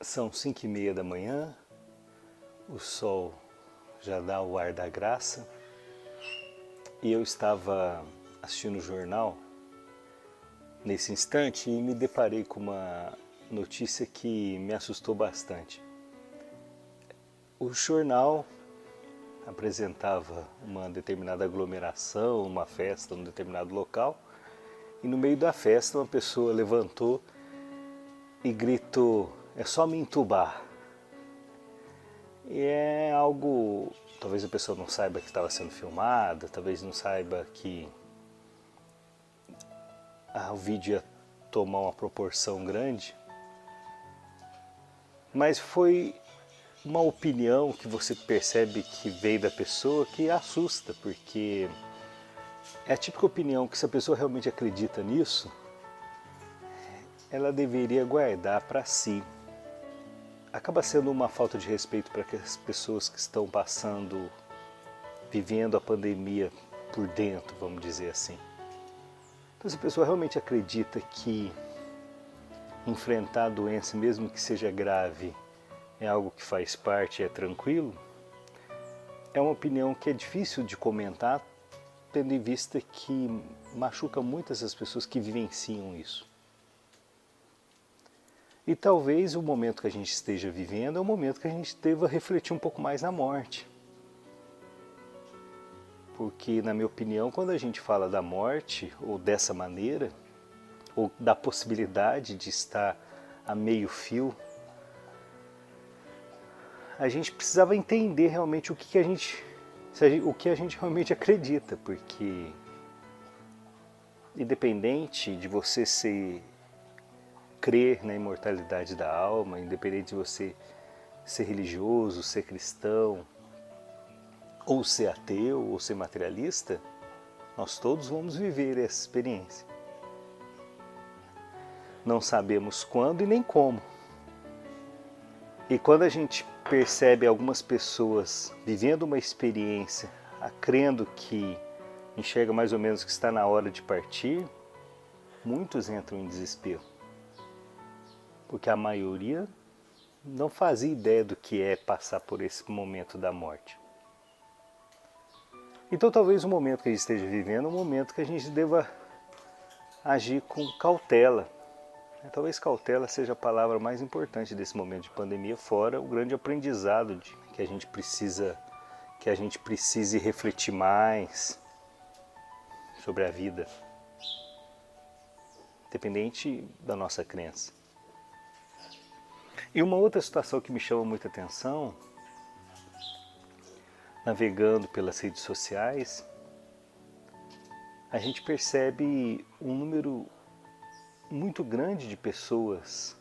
São 5h30 da manhã, o sol já dá o ar da graça e eu estava assistindo o jornal nesse instante e me deparei com uma notícia que me assustou bastante. O jornal apresentava uma determinada aglomeração, uma festa num determinado local, e no meio da festa uma pessoa levantou e gritou: "É só me entubar". E é algo, talvez a pessoa não saiba que estava sendo filmada, talvez não saiba que o vídeo ia tomar uma proporção grande, mas foi uma opinião que você percebe que veio da pessoa que assusta, porque é a típica opinião que, se a pessoa realmente acredita nisso, ela deveria guardar para si. Acaba sendo uma falta de respeito para as pessoas que estão vivendo a pandemia por dentro, vamos dizer assim. Então, se a pessoa realmente acredita que enfrentar a doença, mesmo que seja grave, é algo que faz parte e é tranquilo, é uma opinião que é difícil de comentar, tendo em vista que machuca muitas das pessoas que vivenciam isso. E talvez o momento que a gente esteja vivendo é o momento que a gente deva refletir um pouco mais na morte. Porque, na minha opinião, quando a gente fala da morte, ou dessa maneira, ou da possibilidade de estar a meio fio, a gente precisava entender realmente o que a gente realmente acredita, porque independente de você crer na imortalidade da alma, independente de você ser religioso, ser cristão, ou ser ateu, ou ser materialista, nós todos vamos viver essa experiência. Não sabemos quando e nem como. E quando a gente percebe algumas pessoas vivendo uma experiência, crendo que enxerga mais ou menos que está na hora de partir, muitos entram em desespero. Porque a maioria não fazia ideia do que é passar por esse momento da morte. Então talvez o momento que a gente esteja vivendo é um momento que a gente deva agir com cautela. Talvez cautela seja a palavra mais importante desse momento de pandemia, fora o grande aprendizado que a gente precise refletir mais sobre a vida, independente da nossa crença. E uma outra situação que me chama muita atenção, navegando pelas redes sociais, a gente percebe um número muito grande de pessoas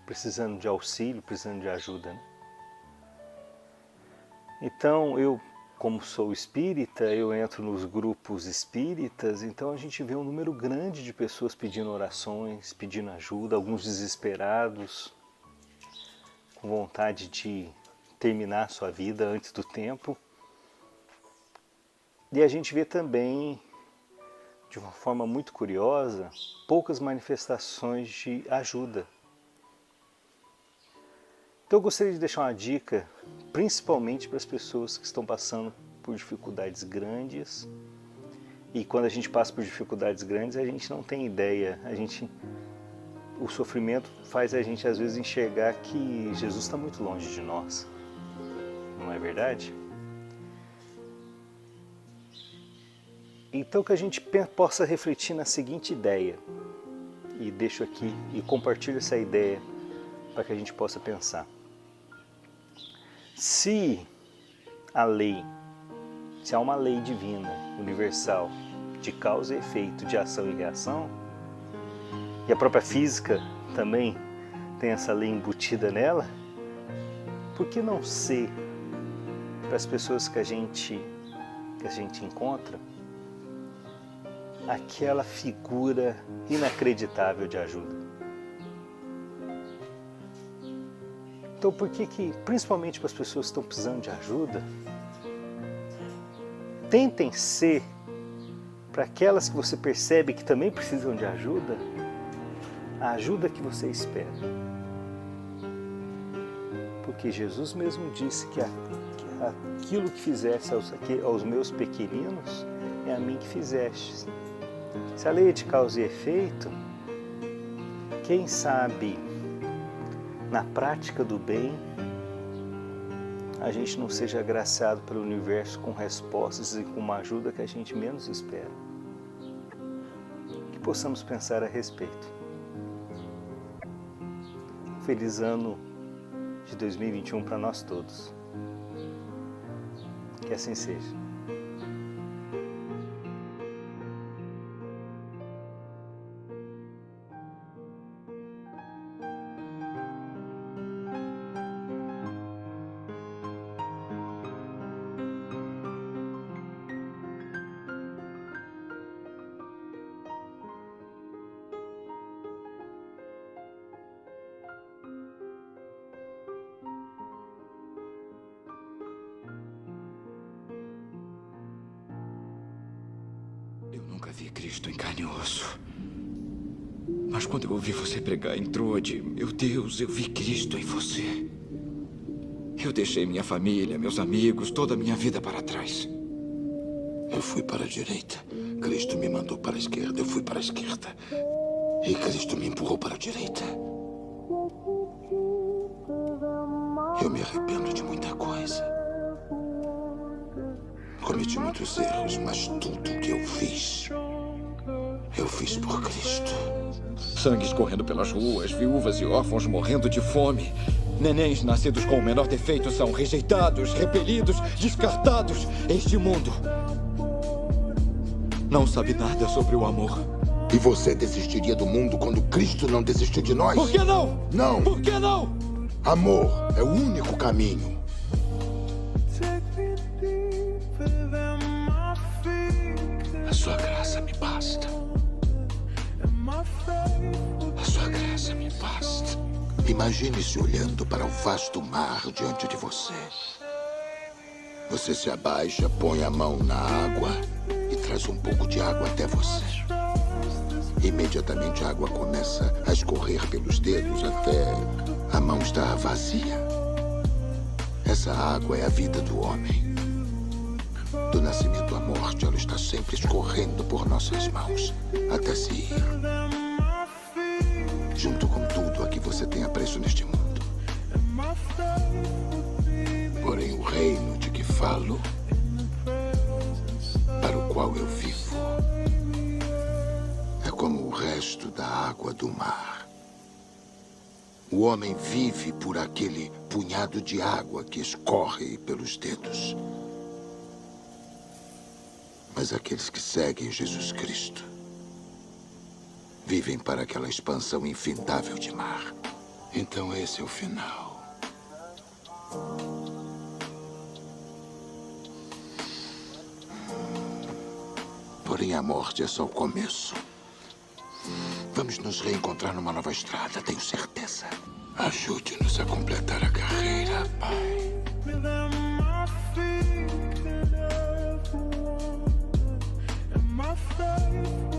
precisando de auxílio, precisando de ajuda, né? Então, eu, como sou espírita, eu entro nos grupos espíritas, então a gente vê um número grande de pessoas pedindo orações, pedindo ajuda, alguns desesperados, com vontade de terminar sua vida antes do tempo. E a gente vê também, de uma forma muito curiosa, poucas manifestações de ajuda. Então eu gostaria de deixar uma dica, principalmente para as pessoas que estão passando por dificuldades grandes. E quando a gente passa por dificuldades grandes, a gente não tem ideia. O sofrimento faz a gente às vezes enxergar que Jesus está muito longe de nós. Não é verdade? Então que a gente possa refletir na seguinte ideia. E deixo aqui e compartilho essa ideia para que a gente possa pensar. Se há uma lei divina, universal, de causa e efeito, de ação e reação, e a própria física também tem essa lei embutida nela, por que não ser, para as pessoas que a gente encontra, aquela figura inacreditável de ajuda? Então por que, principalmente para as pessoas que estão precisando de ajuda, tentem ser, para aquelas que você percebe que também precisam de ajuda, a ajuda que você espera. Porque Jesus mesmo disse que aquilo que fizeste aos meus pequeninos é a mim que fizeste. Se a lei é de causa e efeito, quem sabe na prática do bem a gente não seja agraciado pelo universo com respostas e com uma ajuda que a gente menos espera. Que possamos pensar a respeito. Feliz ano de 2021 para nós todos. Que assim seja. Eu nunca vi Cristo em carne e osso. Mas quando eu ouvi você pregar em Troade, meu Deus, eu vi Cristo em você. Eu deixei minha família, meus amigos, toda a minha vida para trás. Eu fui para a direita. Cristo me mandou para a esquerda. Eu fui para a esquerda. E Cristo me empurrou para a direita. Eu me arrependo de muita coisa. Cometi muitos erros, mas tudo que eu fiz por Cristo. Sangue escorrendo pelas ruas, viúvas e órfãos morrendo de fome. Nenéns nascidos com o menor defeito são rejeitados, repelidos, descartados. Este mundo não sabe nada sobre o amor. E você desistiria do mundo quando Cristo não desistiu de nós? Por que não? Não! Por que não? Amor é o único caminho. A sua graça me basta. A sua graça me basta. Imagine-se olhando para o vasto mar diante de você. Você se abaixa, põe a mão na água e traz um pouco de água até você. Imediatamente a água começa a escorrer pelos dedos até a mão estar vazia. Essa água é a vida do homem. Do nascimento à morte, ela está sempre escorrendo por nossas mãos, até se ir. Junto com tudo a que você tem apreço neste mundo. Porém, o reino de que falo, para o qual eu vivo, é como o resto da água do mar. O homem vive por aquele punhado de água que escorre pelos dedos. Mas aqueles que seguem Jesus Cristo vivem para aquela expansão infindável de mar. Então esse é o final. Porém, a morte é só o começo. Vamos nos reencontrar numa nova estrada, tenho certeza. Ajude-nos a completar a carreira, Pai. My faith